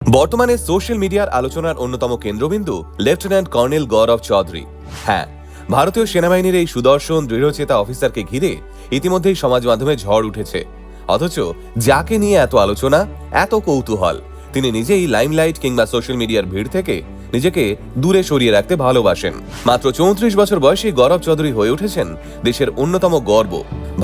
বর্তমানে সোশ্যাল মিডিয়ার আলোচনার অন্যতম কেন্দ্রবিন্দু লেফটেন্যান্ট কর্নেল গৌরব চৌধুরী। হ্যাঁ, ভারতীয় সেনাবাহিনীর এই সুদর্শন দৃঢ়চেতা অফিসারকে ঘিরে ইতিমধ্যেই সমাজ মাধ্যমে ঝড় উঠেছে। অথচ যাকে নিয়ে এত আলোচনা, এত কৌতূহল, তিনি নিজেই লাইমলাইট কিংবা সোশ্যাল মিডিয়ার ভিড় থেকে নিজেকে দূরে সরিয়ে রাখতে ভালোবাসেন। মাত্র 34 বছর বয়সী গৌরব চৌধুরী হয়ে উঠেছেন দেশের অন্যতম গর্ব।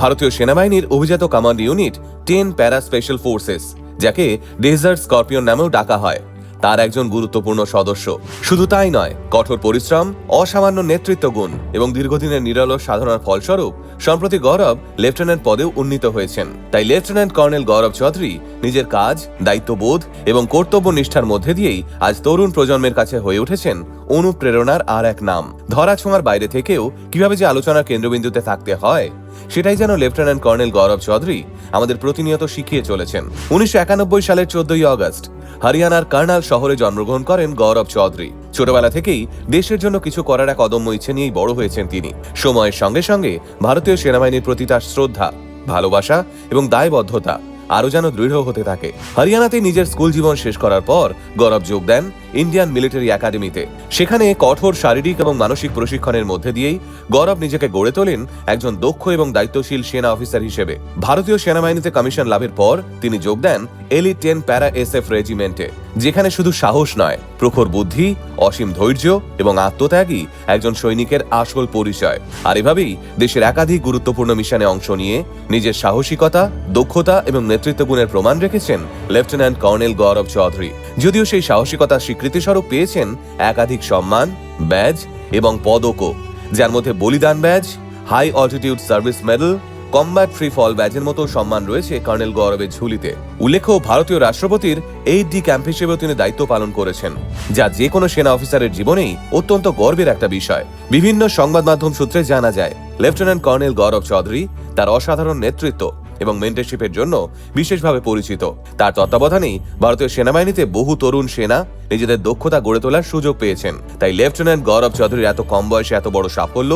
ভারতীয় সেনাবাহিনীর অভিজাত কমান্ড ইউনিট 10 প্যারা স্পেশাল ফোর্সেস, যাকে ডেজার্ট স্করপিয়ন নামেও ডাকা হয়, তার একজন গুরুত্বপূর্ণ সদস্য। শুধু তাই নয়, কঠোর পরিশ্রম, অসামান্য নেতৃত্ব গুণ এবং দীর্ঘদিনের নিরলস সাধনার ফলস্বরূপ সম্প্রতি গৌরব লেফটেন্যান্ট পদেও উন্নীত হয়েছেন। তাই লেফটেন্যান্ট কর্নেল গৌরব চৌধুরী নিজের কাজ, দায়িত্ববোধ এবং কর্তব্য নিষ্ঠার মধ্যে দিয়েই আজ তরুণ প্রজন্মের কাছে হয়ে উঠেছেন অনুপ্রেরণার আর এক নাম। ধরাছোঁয়ার বাইরে থেকেও কিভাবে যে আলোচনার কেন্দ্রবিন্দুতে থাকতে হয়, সেটাই যেন লেফটেন্যান্ট কর্নেল গৌরব চৌধুরী আমাদের প্রতিনিয়ত শিখিয়ে চলেছেন। 1991 সালের 14ই আগস্ট হরিয়ানার কার্নাল শহরে জন্মগ্রহণ করেন গৌরব চৌধুরী। ছোটবেলা থেকেই দেশের জন্য কিছু করার এক অদম্য ইচ্ছে নিয়েই বড় হয়েছেন তিনি। সময়ের সঙ্গে সঙ্গে ভারতীয় সেনাবাহিনীর প্রতি তার শ্রদ্ধা, ভালোবাসা এবং দায়বদ্ধতা আরও যেন দৃঢ় হতে থাকে। হরিয়ানাতে নিজের স্কুল জীবন শেষ করার পর গৌরব যোগ দেন ইন্ডিয়ান মিলিটারি একাডেমিতে। সেখানে কঠোর শারীরিক এবং মানসিক প্রশিক্ষণের মধ্যে দিয়েই গৌরব নিজেকে গড়ে তোলেন একজন দক্ষ এবং দায়িত্বশীল সেনা অফিসার হিসেবে। ভারতীয় সেনাবাহিনীতে কমিশন লাভের পর তিনি যোগ দেন এলিট 10 প্যারা SF রেজিমেন্টে, যেখানে শুধু সাহস নয়, প্রখর বুদ্ধি, অসীম ধৈর্য এবং আত্মত্যাগী একজন সৈনিকের আসল পরিচয়। আর এভাবেই দেশের একাধিক গুরুত্বপূর্ণ মিশনে অংশ নিয়ে নিজের সাহসিকতা, দক্ষতা এবং নেতৃত্ব গুণের প্রমাণ রেখেছেন লেফটেন্যান্ট কর্নেল গৌরব চৌধুরী। যদিও সেই সাহসিকতার স্বীকৃতিস্বরূপ পেয়েছেন একাধিক সম্মান, ব্যাজ এবং পদকও, যার মধ্যে বলিদান badge, high altitude service medal, combat free fall ব্যাজের মতো সম্মান রয়েছে কর্নেল গৌরবের ঝুলিতে। উল্লেখ্য, ভারতীয় রাষ্ট্রপতির 8D ক্যাম্প হিসেবেও তিনি দায়িত্ব পালন করেছেন, যা যে কোনো সেনা অফিসারের জীবনেই অত্যন্ত গর্বের একটা বিষয়। বিভিন্ন সংবাদ মাধ্যম সূত্রে জানা যায়, লেফটেন্যান্ট কর্নেল গৌরব চৌধুরী তার অসাধারণ নেতৃত্ব এবং মেন্টরশিপের জন্য বিশেষভাবে পরিচিত। তার তত্ত্বাবধানেই ভারতীয় সেনাবাহিনীতে বহু তরুণ সেনা নিজেদের দক্ষতা গড়ে তোলার সুযোগ পেয়েছেন। তাই লেফটেন্যান্ট গৌরব চৌধুরীর এত কম বয়সে এত বড় সাফল্য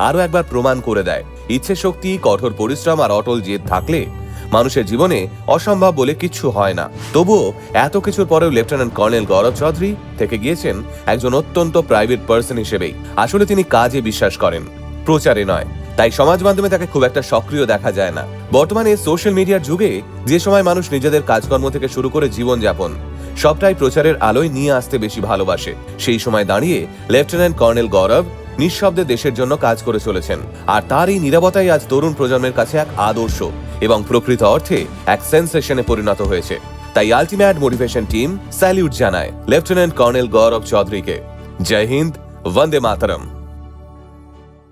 আরও একবার প্রমাণ করে দেয়, ইচ্ছে শক্তি, কঠোর পরিশ্রম আর অটল জেদ থাকলে মানুষের জীবনে অসম্ভব বলে কিচ্ছু হয় না। তবুও এত কিছুর পরেও লেফটেন্যান্ট কর্নেল গৌরব চৌধুরী থেকে গিয়েছেন একজন অত্যন্ত প্রাইভেট পার্সন হিসেবেই। আসলে তিনি কাজে বিশ্বাস করেন, প্রচারে নয়। তাই সমাজ মাধ্যমে তাকে খুব একটা সক্রিয় দেখা যায় না। বর্তমানে সোশ্যাল মিডিয়ার যুগে যে সময় মানুষ নিজেদের কাজকর্ম থেকে শুরু করে জীবনযাপন সবটাই প্রচারের আলোয় নিয়ে আসতে বেশি ভালোবাসে, সেই সময় দাঁড়িয়ে লেফটেন্যান্ট কর্নেল গৌরব নিঃশব্দে দেশের জন্য কাজ করে চলেছেন। আর তার এই নীরবতাই আজ তরুণ প্রজন্মের কাছে এক আদর্শ এবং প্রকৃত অর্থে এক সেন্সেশনে পরিণত হয়েছে। তাই আলটিমেট মোটিভেশন টিম স্যালিউট জানায় লেফটেন্যান্ট কর্নেল গৌরব চৌধুরীকে। জয় হিন্দ, বন্দে মাতরম।